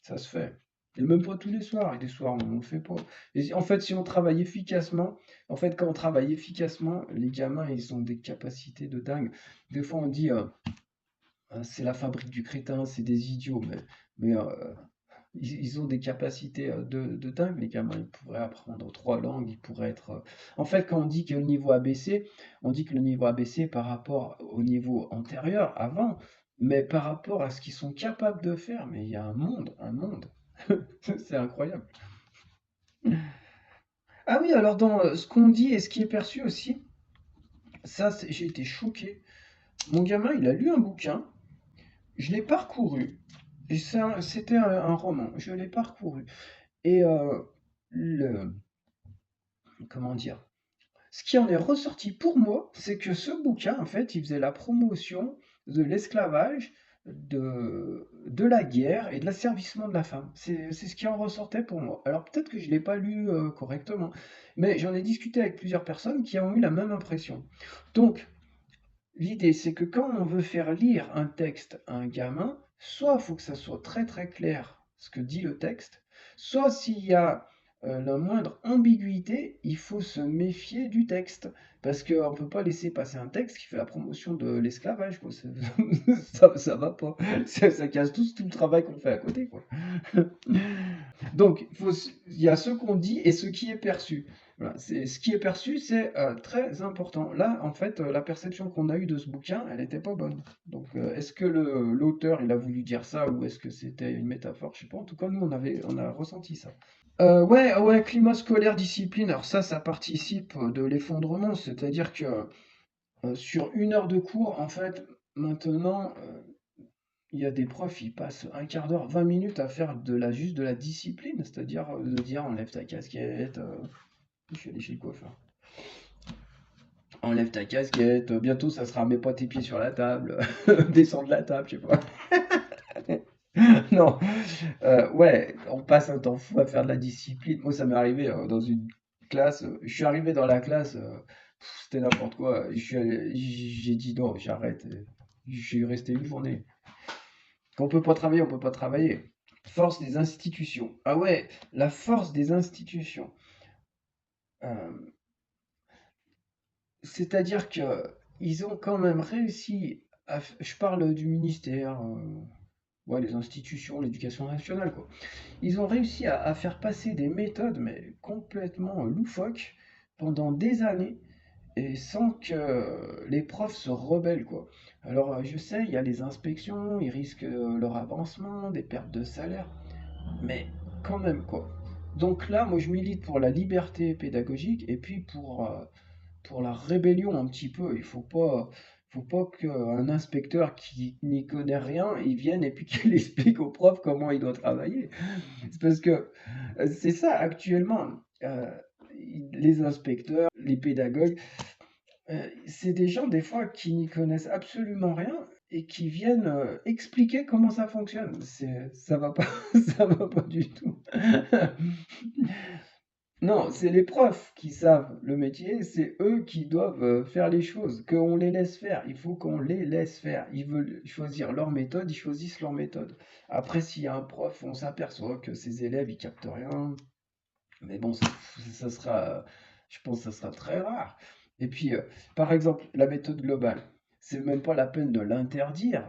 Ça se fait. Et même pas tous les soirs, et des soirs où on ne le fait pas. Et en fait, si on travaille efficacement, en fait, quand on travaille efficacement, les gamins, ils ont des capacités de dingue. Des fois, on dit, c'est la fabrique du crétin, c'est des idiots, mais ils ont des capacités de dingue, les gamins. Ils pourraient apprendre 3 langues, ils pourraient être. En fait, quand on dit que le niveau a baissé, on dit que le niveau a baissé par rapport au niveau antérieur, avant, mais par rapport à ce qu'ils sont capables de faire. Mais il y a un monde, un monde. C'est incroyable. Ah oui, alors dans ce qu'on dit et ce qui est perçu aussi, ça, j'ai été choqué. Mon gamin, il a lu un bouquin, je l'ai parcouru. Et c'était un roman, je l'ai parcouru. Et le, comment dire, ce qui en est ressorti pour moi, c'est que ce bouquin, en fait, il faisait la promotion de l'esclavage, de la guerre et de l'asservissement de la femme. C'est ce qui en ressortait pour moi. Alors peut-être que je ne l'ai pas lu correctement, mais j'en ai discuté avec plusieurs personnes qui ont eu la même impression. Donc, l'idée, c'est que quand on veut faire lire un texte à un gamin, soit il faut que ça soit très très clair ce que dit le texte, soit s'il y a la moindre ambiguïté, il faut se méfier du texte. Parce qu'on ne peut pas laisser passer un texte qui fait la promotion de l'esclavage, quoi. Ça va pas. Ça casse tout le travail qu'on fait à côté, quoi. Donc, il y a ce qu'on dit et ce qui est perçu. Voilà, ce qui est perçu, c'est très important. Là, en fait, la perception qu'on a eue de ce bouquin, elle n'était pas bonne. Donc, est-ce que l'auteur, il a voulu dire ça ou est-ce que c'était une métaphore? Je sais pas. En tout cas, nous, on a ressenti ça. Ouais, ouais, climat scolaire, discipline. Alors ça participe de l'effondrement. C'est-à-dire que sur 1 heure de cours, en fait, maintenant, il y a des profs, ils passent un quart d'heure, 20 minutes à faire juste de la discipline, c'est-à-dire de dire enlève ta casquette, Je suis allé chez le coiffeur. Enlève ta casquette, bientôt ça sera mets pas tes pieds sur la table, descends de la table, je sais pas. Non, ouais, on passe un temps fou à faire de la discipline. Moi, ça m'est arrivé dans une classe. Je suis arrivé dans la classe, c'était n'importe quoi. J'ai dit non, j'arrête. Je suis resté une journée. Quand on peut pas travailler, on peut pas travailler. Force des institutions. Ah ouais, la force des institutions. Euh, C'est-à-dire que ils ont quand même réussi je parle du ministère, ouais, les institutions, l'éducation nationale, quoi. Ils ont réussi à faire passer des méthodes, mais complètement loufoques, pendant des années, et sans que les profs se rebellent, quoi. Alors, je sais, il y a les inspections, ils risquent leur avancement, des pertes de salaire, mais quand même, quoi. Donc là, moi, je milite pour la liberté pédagogique et puis pour la rébellion un petit peu. Faut pas qu'un inspecteur qui n'y connaît rien, il vienne et puis qu'il explique au prof comment il doit travailler. C'est parce que c'est ça actuellement. Les inspecteurs, les pédagogues, c'est des gens des fois qui n'y connaissent absolument rien et qui viennent expliquer comment ça fonctionne. Ça va pas, ça va pas du tout. Non, c'est les profs qui savent le métier, c'est eux qui doivent faire les choses, qu'on les laisse faire. Il faut qu'on les laisse faire. Ils veulent choisir leur méthode, ils choisissent leur méthode. Après, s'il y a un prof, on s'aperçoit que ses élèves, ils captent rien. Mais bon, ça sera, je pense que ça sera très rare. Et puis, par exemple, la méthode globale, c'est même pas la peine de l'interdire.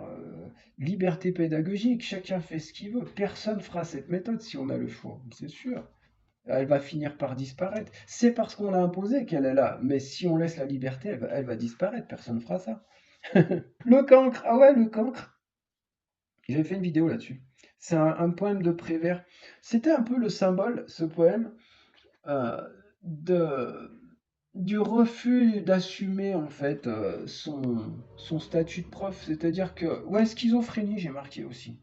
Liberté pédagogique, chacun fait ce qu'il veut. Personne fera cette méthode si on a le choix, c'est sûr. Elle va finir par disparaître. C'est parce qu'on l'a imposé qu'elle est là. Mais si on laisse la liberté, elle va disparaître. Personne ne fera ça. Le cancre. Ah ouais, le cancre. J'avais fait une vidéo là-dessus. C'est un poème de Prévert. C'était un peu le symbole, ce poème, euh, de, du refus d'assumer en fait son statut de prof. C'est-à-dire que, ouais, schizophrénie, j'ai marqué aussi.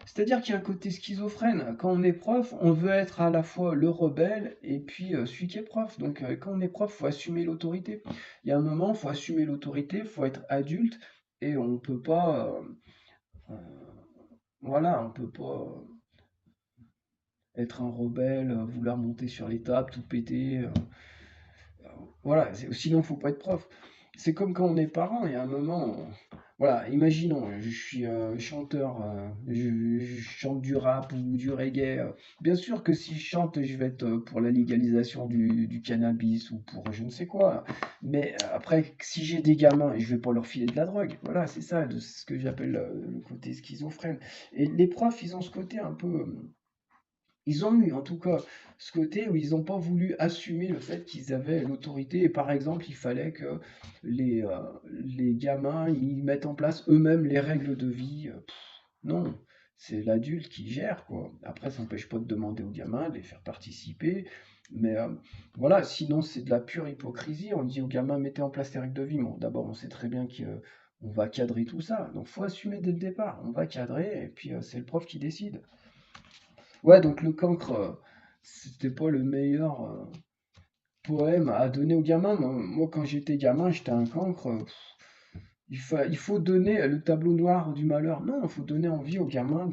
C'est-à-dire qu'il y a un côté schizophrène. Quand on est prof, on veut être à la fois le rebelle et puis celui qui est prof. Donc quand on est prof, il faut assumer l'autorité. Il y a un moment, il faut assumer l'autorité, il faut être adulte et on peut pas, euh, voilà, on peut pas être un rebelle, vouloir monter sur les tables, tout péter. Voilà, sinon, faut pas être prof. C'est comme quand on est parent, il y a un moment, voilà, imaginons, je suis chanteur, je chante du rap ou du reggae. Bien sûr que si je chante, je vais être pour la légalisation du cannabis ou pour je ne sais quoi. Mais après, si j'ai des gamins, je vais pas leur filer de la drogue. Voilà, c'est ça, ce que j'appelle le côté schizophrène. Et les profs, ils ont ce côté un peu. Ils ont eu en tout cas ce côté où ils n'ont pas voulu assumer le fait qu'ils avaient l'autorité et par exemple il fallait que les gamins ils mettent en place eux-mêmes les règles de vie. Non, c'est l'adulte qui gère quoi. Après ça n'empêche pas de demander aux gamins, de les faire participer, mais voilà, sinon c'est de la pure hypocrisie. On dit aux gamins mettez en place les règles de vie. Bon, d'abord on sait très bien qu'on va cadrer tout ça, donc faut assumer dès le départ. On va cadrer et puis c'est le prof qui décide. Ouais, donc le cancre, c'était pas le meilleur poème à donner aux gamins. Moi, quand j'étais gamin, j'étais un cancre. Il faut donner le tableau noir du malheur. Non, il faut donner envie aux gamins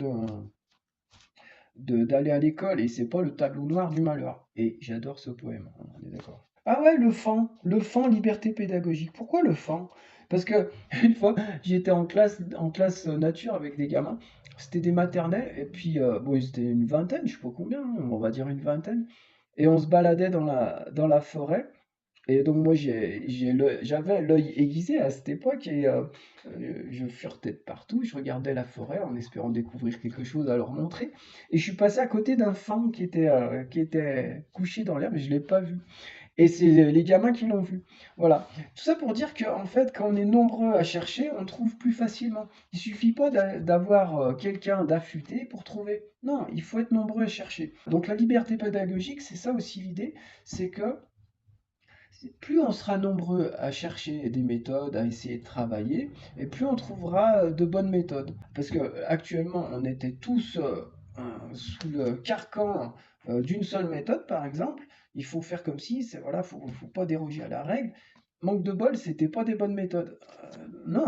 d'aller à l'école. Et c'est pas le tableau noir du malheur. Et j'adore ce poème, on est d'accord. Ah ouais, le fan liberté pédagogique. Pourquoi le fan? Parce que une fois, j'étais en classe nature avec des gamins. C'était des maternelles, et puis bon, c'était une vingtaine, je sais pas combien, hein, on va dire une vingtaine. Et on se baladait dans la forêt. Et donc moi j'avais l'œil aiguisé à cette époque et je furetais de partout, je regardais la forêt en espérant découvrir quelque chose à leur montrer. Et je suis passé à côté d'un faon qui était couché dans l'herbe et je ne l'ai pas vu. Et c'est les gamins qui l'ont vu. Voilà. Tout ça pour dire qu'en fait, quand on est nombreux à chercher, on trouve plus facilement. Il suffit pas d'avoir quelqu'un d'affûté pour trouver. Non, il faut être nombreux à chercher. Donc la liberté pédagogique, c'est ça aussi l'idée, c'est que plus on sera nombreux à chercher des méthodes, à essayer de travailler, et plus on trouvera de bonnes méthodes. Parce que actuellement, on était tous sous le carcan d'une seule méthode, par exemple. Il faut faire comme si, voilà, faut pas déroger à la règle. Manque de bol, c'était pas des bonnes méthodes. Non,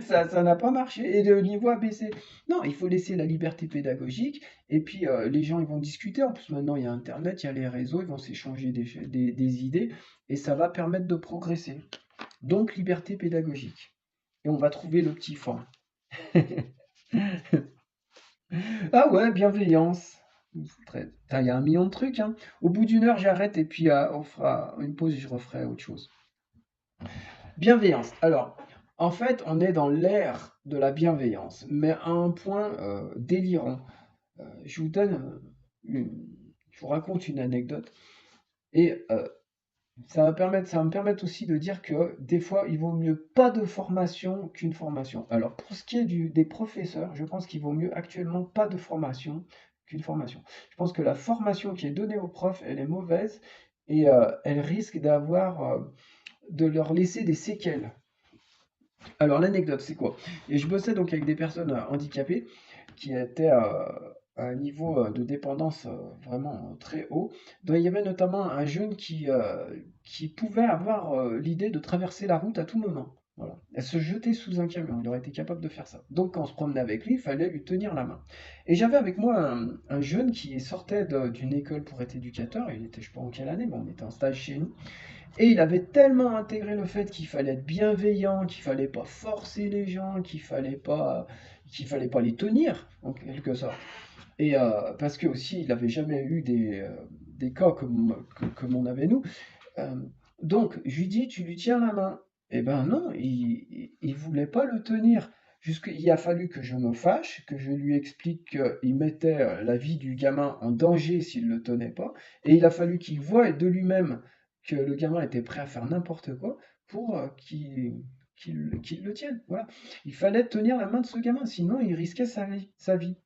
ça n'a pas marché et le niveau a baissé. Non, il faut laisser la liberté pédagogique et puis les gens ils vont discuter. En plus maintenant il y a Internet, il y a les réseaux, ils vont s'échanger des idées et ça va permettre de progresser. Donc liberté pédagogique. Et on va trouver le petit fond. Ah ouais, bienveillance. Il y a un million de trucs, hein. Au bout d'une heure, j'arrête et puis on fera une pause et je referai autre chose. Bienveillance. Alors, en fait, on est dans l'ère de la bienveillance, mais à un point délirant. Je vous donne, je vous raconte une anecdote et ça va me permettre aussi de dire que des fois, il vaut mieux pas de formation qu'une formation. Alors, pour ce qui est des professeurs, je pense qu'il vaut mieux actuellement pas de formation qu'une formation. Je pense que la formation qui est donnée aux profs, elle est mauvaise et elle risque de leur laisser des séquelles. Alors, l'anecdote, c'est quoi? Et je bossais donc avec des personnes handicapées qui étaient à un niveau de dépendance vraiment très haut. Donc, il y avait notamment un jeune qui pouvait avoir l'idée de traverser la route à tout moment. Voilà. Elle se jetait sous un camion, il aurait été capable de faire ça. Donc quand on se promenait avec lui, il fallait lui tenir la main. Et j'avais avec moi un jeune qui sortait d'une école pour être éducateur, il était je sais pas en quelle année, mais on était en stage chez nous. Et il avait tellement intégré le fait qu'il fallait être bienveillant, qu'il fallait pas forcer les gens, qu'il fallait pas les tenir, en quelque sorte. Et parce que aussi, il n'avait jamais eu des cas comme on avait nous. Euh, donc, je lui dis, tu lui tiens la main. Eh ben non, il voulait pas le tenir. Il a fallu que je me fâche, que je lui explique qu'il mettait la vie du gamin en danger s'il ne le tenait pas. Et il a fallu qu'il voie de lui-même que le gamin était prêt à faire n'importe quoi pour qu'il le tienne. Voilà. Il fallait tenir la main de ce gamin, sinon il risquait sa vie.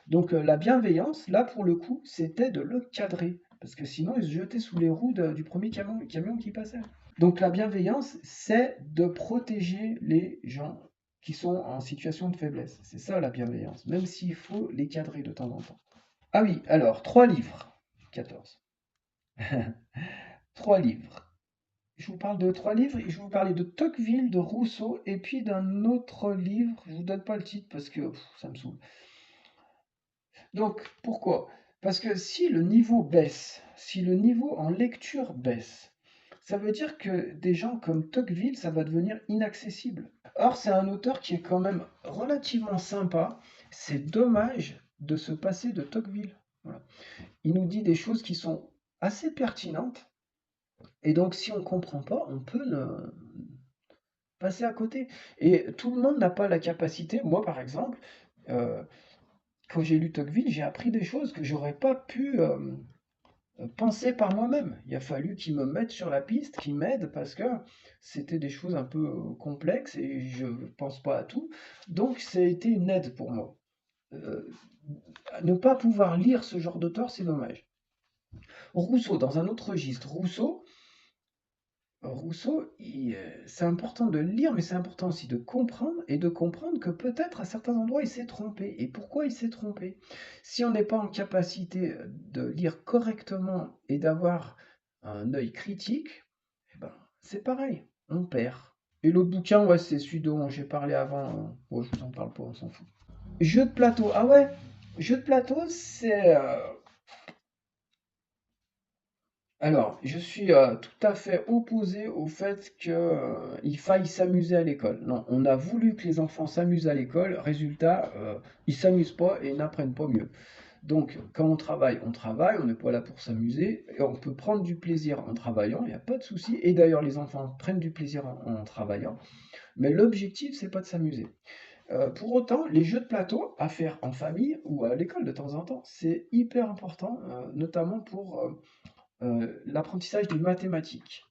Donc la bienveillance, là pour le coup, c'était de le cadrer, parce que sinon il se jetait sous les roues du premier camion qui passait. Donc la bienveillance, c'est de protéger les gens qui sont en situation de faiblesse. C'est ça la bienveillance, même s'il faut les cadrer de temps en temps. Ah oui, alors, 3 livres. 14. 3 livres. Je vous parle de 3 livres et je vais vous parler de Tocqueville, de Rousseau et puis d'un autre livre. Je vous donne pas le titre parce que ça me saoule. Donc, pourquoi? Parce que si le niveau baisse, si le niveau en lecture baisse, ça veut dire que des gens comme Tocqueville, ça va devenir inaccessible. Or, c'est un auteur qui est quand même relativement sympa. C'est dommage de se passer de Tocqueville. Voilà. Il nous dit des choses qui sont assez pertinentes. Et donc, si on ne comprend pas, on peut passer à côté. Et tout le monde n'a pas la capacité. Moi, par exemple, euh, quand j'ai lu Tocqueville, j'ai appris des choses que j'aurais pas pu penser par moi-même. Il a fallu qu'il me mette sur la piste, qu'il m'aide parce que c'était des choses un peu complexes et je pense pas à tout. Donc ça a été une aide pour moi. Euh, Ne pas pouvoir lire ce genre d'auteur, c'est dommage. Rousseau, dans un autre registre, Rousseau, c'est important de le lire, mais c'est important aussi de comprendre et de comprendre que peut-être à certains endroits il s'est trompé. Et pourquoi il s'est trompé? Si on n'est pas en capacité de lire correctement et d'avoir un œil critique, eh ben, c'est pareil, on perd. Et l'autre bouquin, ouais, c'est celui dont j'ai parlé avant. Bon, je vous en parle pas, on s'en fout. Jeu de plateau, ah ouais, jeu de plateau, c'est alors, je suis tout à fait opposé au fait qu'il faille s'amuser à l'école. Non, on a voulu que les enfants s'amusent à l'école, résultat, ils s'amusent pas et ils n'apprennent pas mieux. Donc, quand on travaille, on n'est pas là pour s'amuser, et on peut prendre du plaisir en travaillant, il n'y a pas de souci. Et d'ailleurs, les enfants prennent du plaisir en travaillant, mais l'objectif, c'est pas de s'amuser. Pour autant, les jeux de plateau à faire en famille ou à l'école de temps en temps, c'est hyper important, notamment pour l'apprentissage des mathématiques.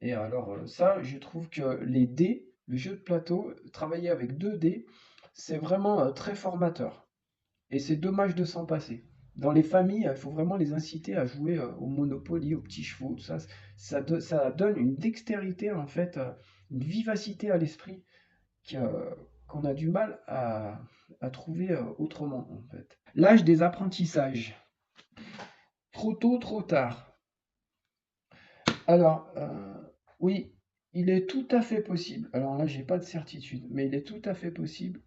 Et alors ça, je trouve que les dés, le jeu de plateau, travailler avec 2 dés, c'est vraiment très formateur. Et c'est dommage de s'en passer. Dans les familles, il faut vraiment les inciter à jouer au Monopoly, aux petits chevaux, tout ça. Ça donne une dextérité, en fait, une vivacité à l'esprit que, qu'on a du mal à trouver autrement, en fait. L'âge des apprentissages. Trop tôt, trop tard. Alors, oui, il est tout à fait possible. Alors là, j'ai pas de certitude, mais il est tout à fait possible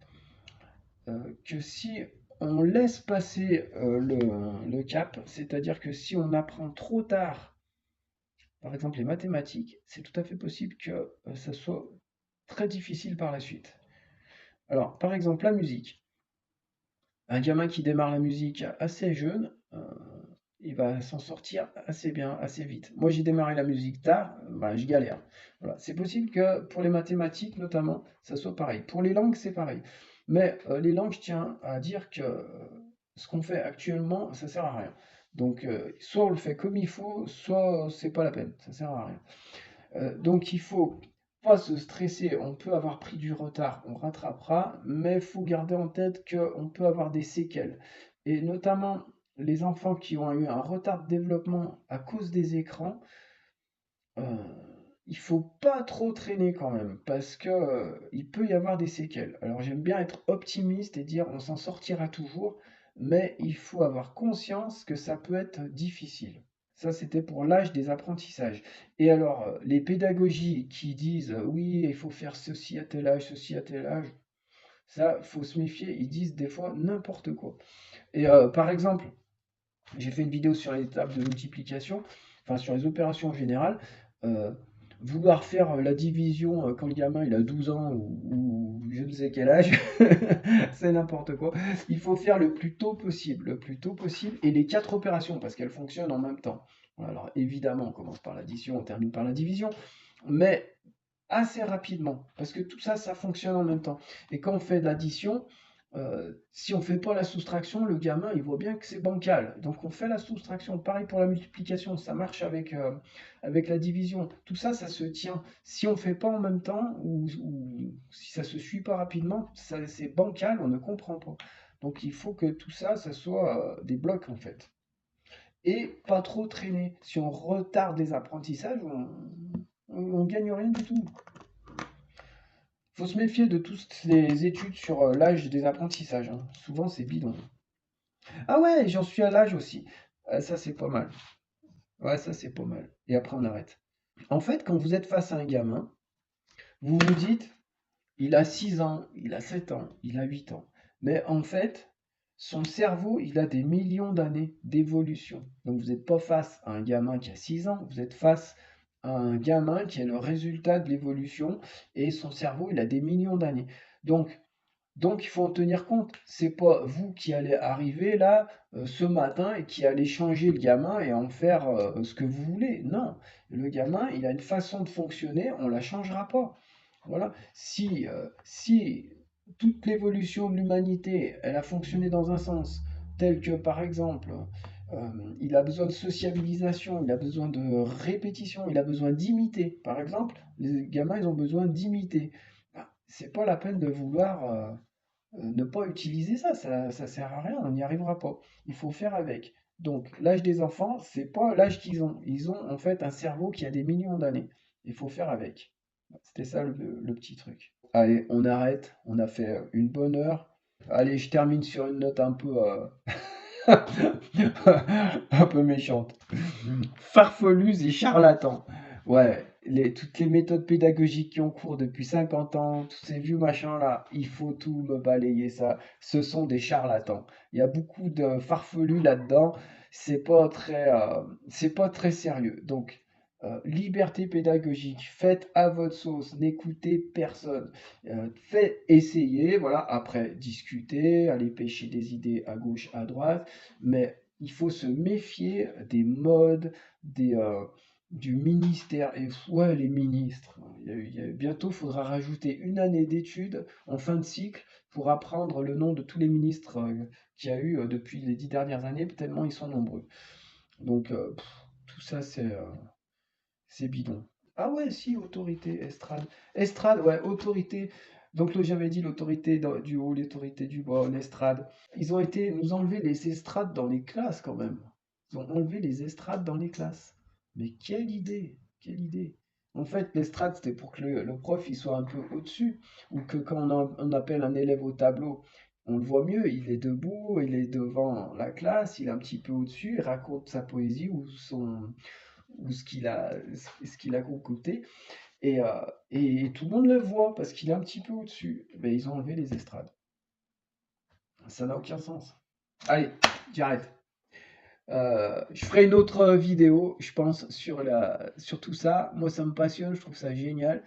que si on laisse passer le cap, c'est-à-dire que si on apprend trop tard, par exemple les mathématiques, c'est tout à fait possible que ça soit très difficile par la suite. Alors, par exemple, la musique. Un gamin qui démarre la musique assez jeune, il va s'en sortir assez bien, assez vite. Moi, j'ai démarré la musique tard, bah, je galère. Voilà. C'est possible que pour les mathématiques, notamment, ça soit pareil. Pour les langues, c'est pareil. Mais les langues, je tiens à dire que ce qu'on fait actuellement, ça sert à rien. Donc, soit on le fait comme il faut, soit c'est pas la peine, ça sert à rien. Donc il faut pas se stresser, on peut avoir pris du retard, on rattrapera, mais il faut garder en tête qu'on peut avoir des séquelles. Et notamment les enfants qui ont eu un retard de développement à cause des écrans, euh, il faut pas trop traîner quand même, parce que il peut y avoir des séquelles. Alors j'aime bien être optimiste et dire on s'en sortira toujours, mais il faut avoir conscience que ça peut être difficile. Ça, c'était pour l'âge des apprentissages. Et alors, les pédagogies qui disent oui, il faut faire ceci à tel âge, ceci à tel âge, ça, faut se méfier. Ils disent des fois n'importe quoi. Et par exemple, j'ai fait une vidéo sur les tables de multiplication, enfin sur les opérations générales. Euh, Vouloir faire la division quand le gamin il a 12 ans ou je ne sais quel âge, c'est n'importe quoi. Il faut faire le plus tôt possible, le plus tôt possible, et les quatre opérations parce qu'elles fonctionnent en même temps. Alors évidemment, on commence par l'addition, on termine par la division, mais assez rapidement, parce que tout ça, ça fonctionne en même temps. Et quand on fait de l'addition, si on fait pas la soustraction, le gamin, il voit bien que c'est bancal. Donc on fait la soustraction. Pareil pour la multiplication, ça marche avec la division. Tout ça, ça se tient. Si on fait pas en même temps, ou si ça se suit pas rapidement, c'est bancal, on ne comprend pas. Donc il faut que tout ça, ça soit des blocs en fait. Et pas trop traîner. Si on retarde les apprentissages, on gagne rien du tout. Faut se méfier de toutes les études sur l'âge des apprentissages, hein. Souvent, c'est bidon. Ah ouais, j'en suis à l'âge aussi. Ça, c'est pas mal. Ouais, ça, c'est pas mal. Et après, on arrête. En fait, quand vous êtes face à un gamin, vous vous dites, il a 6 ans, il a 7 ans, il a 8 ans. Mais en fait, son cerveau, il a des millions d'années d'évolution. Donc, vous n'êtes pas face à un gamin qui a 6 ans, vous êtes face à un gamin qui est le résultat de l'évolution et son cerveau, il a des millions d'années. Donc, Donc, il faut en tenir compte. C'est pas vous qui allez arriver là ce matin et qui allez changer le gamin et en faire ce que vous voulez. Non, le gamin, il a une façon de fonctionner, on la changera pas. Voilà. Si toute l'évolution de l'humanité, elle a fonctionné dans un sens, tel que par exemple, il a besoin de sociabilisation, il a besoin de répétition, il a besoin d'imiter. Par exemple, les gamins, ils ont besoin d'imiter. Ben, c'est pas la peine de vouloir ne pas utiliser ça, ça sert à rien, on n'y arrivera pas. Il faut faire avec. Donc, l'âge des enfants, c'est pas l'âge qu'ils ont. Ils ont en fait un cerveau qui a des millions d'années. Il faut faire avec. C'était ça le petit truc. Allez, on arrête. On a fait une bonne heure. Allez, je termine sur une note un peu, un peu méchante. Farfelus et charlatans. Ouais, toutes les méthodes pédagogiques qui ont cours depuis 50 ans, tous ces vieux machins là, il faut tout me balayer ça. Ce sont des charlatans. Il y a beaucoup de farfelus là-dedans. C'est pas très sérieux. Donc, liberté pédagogique, faites à votre sauce, n'écoutez personne. Faites essayer, voilà, après discuter, aller pêcher des idées à gauche, à droite, mais il faut se méfier des modes, du ministère. Et ouais, les ministres. Bientôt, il faudra rajouter une année d'études en fin de cycle pour apprendre le nom de tous les ministres qu'il y a eu depuis les 10 dernières années, tellement ils sont nombreux. Donc, tout ça, c'est bidon. Ah ouais, si, autorité, estrade. Estrade, ouais, autorité. Donc là, j'avais dit l'autorité du haut, l'autorité du bas, l'estrade. Ils ont été nous enlever les estrades dans les classes quand même. Ils ont enlevé les estrades dans les classes. Mais quelle idée, quelle idée. En fait, l'estrade, c'était pour que le prof il soit un peu au-dessus, ou que quand on appelle un élève au tableau, on le voit mieux, il est debout, il est devant la classe, il est un petit peu au-dessus, il raconte sa poésie ou ce qu'il a concocté, et, euh, et tout le monde le voit parce qu'il est un petit peu au-dessus. Mais ils ont enlevé les estrades. Ça n'a aucun sens. Allez, j'arrête. Je ferai une autre vidéo, je pense, sur tout ça. Moi, ça me passionne, je trouve ça génial.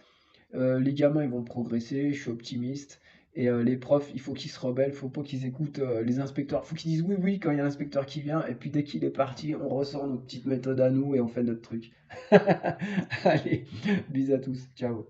Les gamins, ils vont progresser, je suis optimiste. Et les profs, il faut qu'ils se rebellent, il faut pas qu'ils écoutent les inspecteurs. Il faut qu'ils disent oui, oui quand il y a l'inspecteur qui vient. Et puis dès qu'il est parti, on ressort notre petite méthode à nous et on fait notre truc. Allez, bisous à tous, ciao.